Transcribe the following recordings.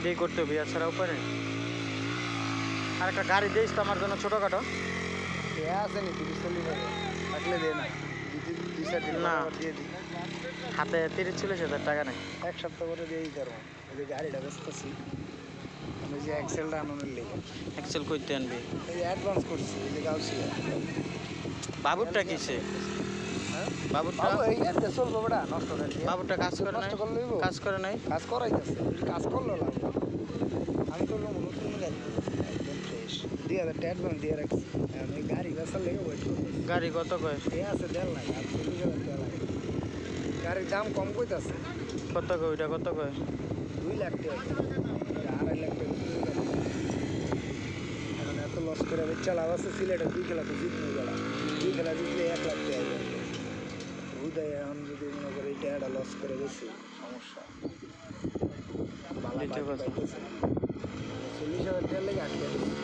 এটাই করতে হবে, এছাড়া উপায় নেই। আর একটা গাড়ি দিয়েছ তো আমার জন্য ছোটোখাটো। আছে নি 30-40 থাকলে দে না, 2-4 দিন না। দিয়ে দিই। হাতে 30-40 হাজার টাকা নেই। এক সপ্তাহ করে দিয়ে দিতে পারবো। এই যে গাড়িটা বেচতেছি, আমি যে এক্সেলটা আনানোর লেগে এক্সেল করতে আনবি। এই যে অ্যাডভান্স করছি, এই যে গাউসিয়া বাবুরটা কিসে? হ্যাঁ বাবুরটা বাবু এই যে চলবো বেটা, নষ্ট করে দিয়ে বাবুরটা কাজ করে নাই, নষ্ট করে লইব, কাজ করে নাই। কাজ করাইতেছে, কাজ করলো লাভ। আমি তো নতুন গাড়ি একদম ফ্রেশ 2000 টাকা অ্যাডভান্স দিয়ে রাখছি। আমি গাড়ি বেচার লেগে ওয়েট করতেছি। গাড়ি কত কয়? এ আছে 1.5 লাখ আর 40,000 টাকা লাগে। গাড়ির দাম কম কইতাছে, কত কয় ওইটা, কত কয়? 2 লাখ টাকা, 2.5 লাখ টাকা। এখন এত লস করে বেচা লাভ আছে? সিলেটে 2 খেলা তো জিতবে বেড়া, 2 খেলা জিতলে 1 লাখ টাকা আসবে। উদয় এখন যদি মনে করে এই টাকাটা লস করে বেশি সমস্যা। দিতে কথা। 40,000 টাকা লেগে আটকে দিচ্ছে।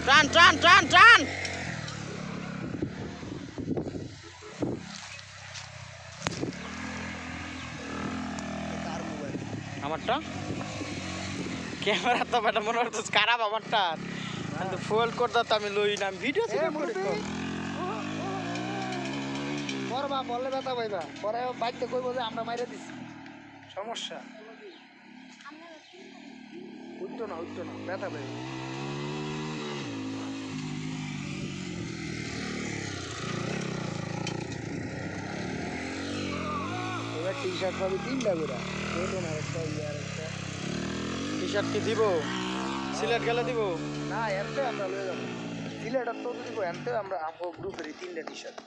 টান টান টান টান। কার মোবাইল? আমারটা ক্যামেরা তো বেটা মনে হচ্ছে খারাপ আমারটা, কিন্তু ফুল করতে তো আমি লই না, ভিডিও ছিল করে কম। করবা বললে ব্যথা পাইবা, পরে বাড়িতে কইব যে আমরা মাইরে দিছি, সমস্যা। উঠতো না ব্যথা পাইবা। এবার টি শার্ট পাবি 3টা করে, বেতন আরেকটা, আরেকটা। টি শার্ট কি দিব? সিলেট গেলে দিব না এনতে আমরা লয়ে যাবো, সিলেটার তো দিব এনতে আমরা গ্রুপেরই 3টা টি শার্ট,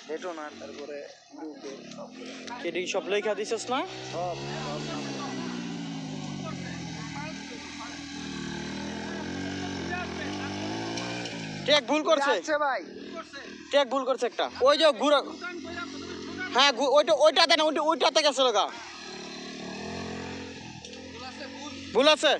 বেতন আর তারপরে গ্রুপের সব কেডি সব লেখা দিছস না? সব টেক ভুল করছে, আচ্ছা ভাই, টেক ভুল করছে একটা। ওই যে ঘুরে, হ্যাঁ ওইটাতে না, ওইটাতে গেছে লগা, ভুল আছে।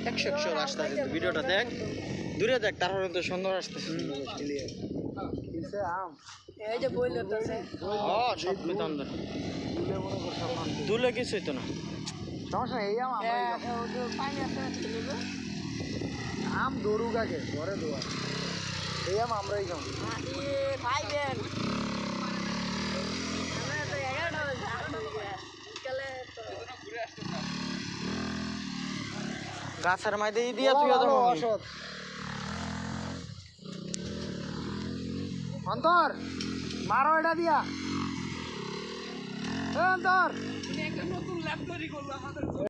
একশো আসতে আছে, ভিডিওটা দেখ, দূরে দেখ, তারপরে তো সুন্দর আসতেছে। আম এই যে বই লতাছে হ্যাঁ সব কিছু আন্দর দুলে মনে করতাম না, দুলে কিছু হইতো না। সমস্যা নেই, এই আম আমরাই খাবো। ও তো পানি আছে না ছিল গো আম দৌড়ুক আগে ঘরে দোয়া, এই আম আমরাই খাবো। এ খাইবেন আমরা তো 11টা বাজে কালে তো গাছের মাঝে দিয়া তুই ভালো অসৎ অন্তর মারো এটা দিয়া, অন্তর